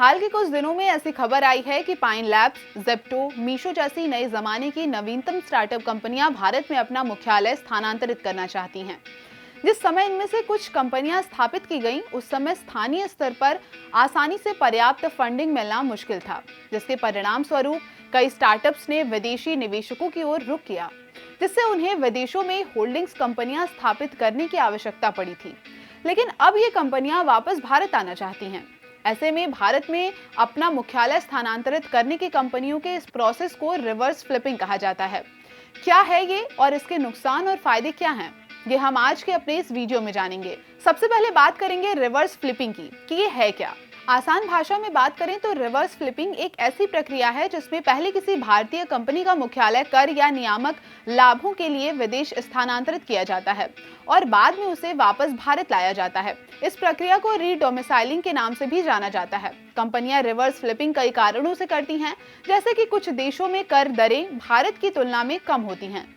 हाल के कुछ दिनों में ऐसी खबर आई है कि पाइन लैब्स, ज़ेप्टो, मीशो जैसी नए जमाने की नवीनतम स्टार्टअप कंपनियां भारत में अपना मुख्यालय स्थानांतरित करना चाहती हैं। जिस समय इनमें से कुछ कंपनियां स्थापित की गईं, उस समय स्थानीय स्तर पर आसानी से पर्याप्त फंडिंग मिलना मुश्किल था, जिसके परिणाम स्वरूप कई स्टार्टअप्स ने विदेशी निवेशकों की ओर रुख किया, जिससे उन्हें विदेशों में होल्डिंग्स कंपनियां स्थापित करने की आवश्यकता पड़ी थी। लेकिन अब ये कंपनियां वापस भारत आना चाहती हैं। ऐसे में भारत में अपना मुख्यालय स्थानांतरित करने की कंपनियों के इस प्रोसेस को रिवर्स फ्लिपिंग कहा जाता है। क्या है ये और इसके नुकसान और फायदे क्या हैं, ये हम आज के अपने इस वीडियो में जानेंगे। सबसे पहले बात करेंगे रिवर्स फ्लिपिंग की कि ये है क्या। आसान भाषा में बात करें तो रिवर्स फ्लिपिंग एक ऐसी प्रक्रिया है जिसमें पहले किसी भारतीय कंपनी का मुख्यालय कर या नियामक लाभों के लिए विदेश स्थानांतरित किया जाता है और बाद में उसे वापस भारत लाया जाता है। इस प्रक्रिया को रीडोमिसाइलिंग के नाम से भी जाना जाता है। कंपनियां रिवर्स फ्लिपिंग कई कारणों से करती हैं, जैसे कि कुछ देशों में कर दरें भारत की तुलना में कम होती हैं,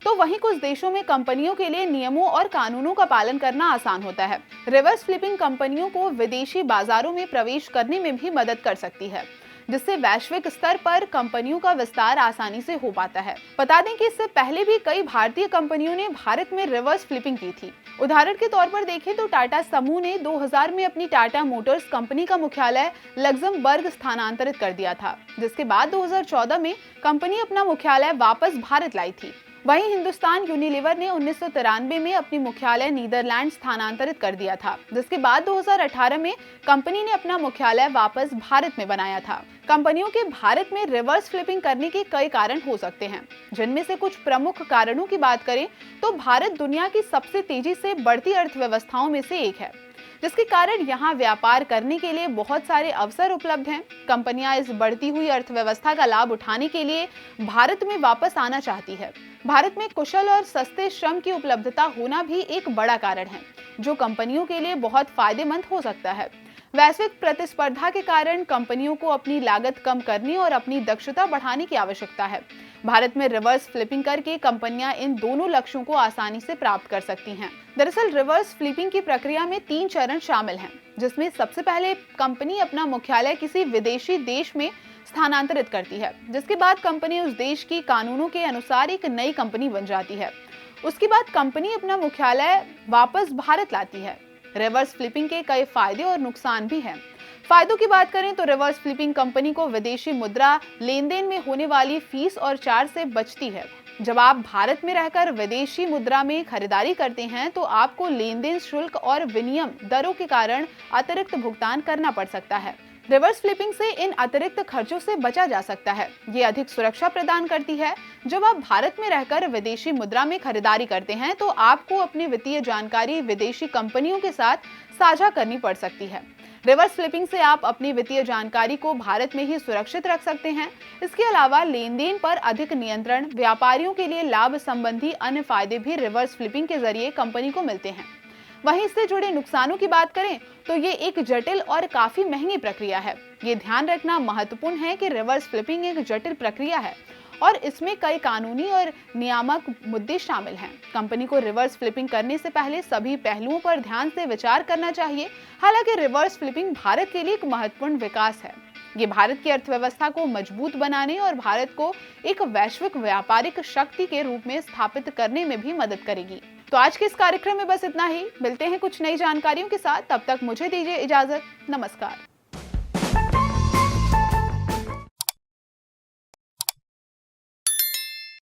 तो वहीं कुछ देशों में कंपनियों के लिए नियमों और कानूनों का पालन करना आसान होता है। रिवर्स फ्लिपिंग कंपनियों को विदेशी बाजारों में प्रवेश करने में भी मदद कर सकती है, जिससे वैश्विक स्तर पर कंपनियों का विस्तार आसानी से हो पाता है। बता दें कि इससे पहले भी कई भारतीय कंपनियों ने भारत में रिवर्स फ्लिपिंग की थी। उदाहरण के तौर पर देखें तो टाटा समूह ने 2000 में अपनी टाटा मोटर्स कंपनी का मुख्यालय लग्जमबर्ग स्थानांतरित कर दिया था, जिसके बाद 2014 में कंपनी अपना मुख्यालय वापस भारत लाई थी। वहीं हिंदुस्तान यूनिलीवर ने 1993 में अपनी मुख्यालय नीदरलैंड स्थानांतरित कर दिया था, जिसके बाद 2018 में कंपनी ने अपना मुख्यालय वापस भारत में बनाया था। कंपनियों के भारत में रिवर्स फ्लिपिंग करने के कई कारण हो सकते हैं, जिनमें से कुछ प्रमुख कारणों की बात करें तो भारत दुनिया की सबसे तेजी से बढ़ती अर्थव्यवस्थाओं में से एक है, जिसके कारण यहाँ व्यापार करने के लिए बहुत सारे अवसर उपलब्ध हैं। कंपनियां इस बढ़ती हुई अर्थव्यवस्था का लाभ उठाने के लिए भारत में वापस आना चाहती है। भारत में कुशल और सस्ते श्रम की उपलब्धता होना भी एक बड़ा कारण है, जो कंपनियों के लिए बहुत फायदेमंद हो सकता है। वैश्विक प्रतिस्पर्धा के कारण कंपनियों को अपनी लागत कम करने और अपनी दक्षता बढ़ाने की आवश्यकता है। भारत में रिवर्स फ्लिपिंग करके कंपनियां इन दोनों लक्ष्यों को आसानी से प्राप्त कर सकती हैं। दरअसल रिवर्स फ्लिपिंग की प्रक्रिया में 3 चरण शामिल हैं, जिसमें सबसे पहले कंपनी अपना मुख्यालय किसी विदेशी देश में स्थानांतरित करती है, जिसके बाद कंपनी उस देश की कानूनों के अनुसार एक नई कंपनी बन जाती है। उसके बाद कंपनी अपना मुख्यालय वापस भारत लाती है। रिवर्स फ्लिपिंग के कई फायदे और नुकसान भी हैं। फायदों की बात करें तो रिवर्स फ्लिपिंग कंपनी को विदेशी मुद्रा लेन देन में होने वाली फीस और चार्ज से बचती है। जब आप भारत में रहकर विदेशी मुद्रा में खरीदारी करते हैं तो आपको लेन देन शुल्क और विनिमय दरों के कारण अतिरिक्त भुगतान करना पड़ सकता है। रिवर्स फ्लिपिंग से इन अतिरिक्त खर्चों से बचा जा सकता है। ये अधिक सुरक्षा प्रदान करती है। जब आप भारत में रहकर विदेशी मुद्रा में खरीदारी करते हैं तो आपको अपनी वित्तीय जानकारी विदेशी कंपनियों के साथ साझा करनी पड़ सकती है। रिवर्स फ्लिपिंग से आप अपनी वित्तीय जानकारी को भारत में ही सुरक्षित रख सकते हैं। इसके अलावा लेन देन पर अधिक नियंत्रण, व्यापारियों के लिए लाभ संबंधी अन्य फायदे भी रिवर्स फ्लिपिंग के जरिए कंपनी को मिलते हैं। वहीं इससे जुड़े नुकसानों की बात करें तो ये एक जटिल और काफी महंगी प्रक्रिया है। ये ध्यान रखना महत्वपूर्ण है कि रिवर्स फ्लिपिंग एक जटिल प्रक्रिया है और इसमें कई कानूनी और नियामक मुद्दे शामिल हैं। कंपनी को रिवर्स फ्लिपिंग करने से पहले सभी पहलुओं पर ध्यान से विचार करना चाहिए। हालांकि रिवर्स फ्लिपिंग भारत के लिए एक महत्वपूर्ण विकास है। ये भारत की अर्थव्यवस्था को मजबूत बनाने और भारत को एक वैश्विक व्यापारिक शक्ति के रूप में स्थापित करने में भी मदद करेगी। तो आज के इस कार्यक्रम में बस इतना ही। मिलते हैं कुछ नई जानकारियों के साथ, तब तक मुझे दीजिए इजाजत। नमस्कार।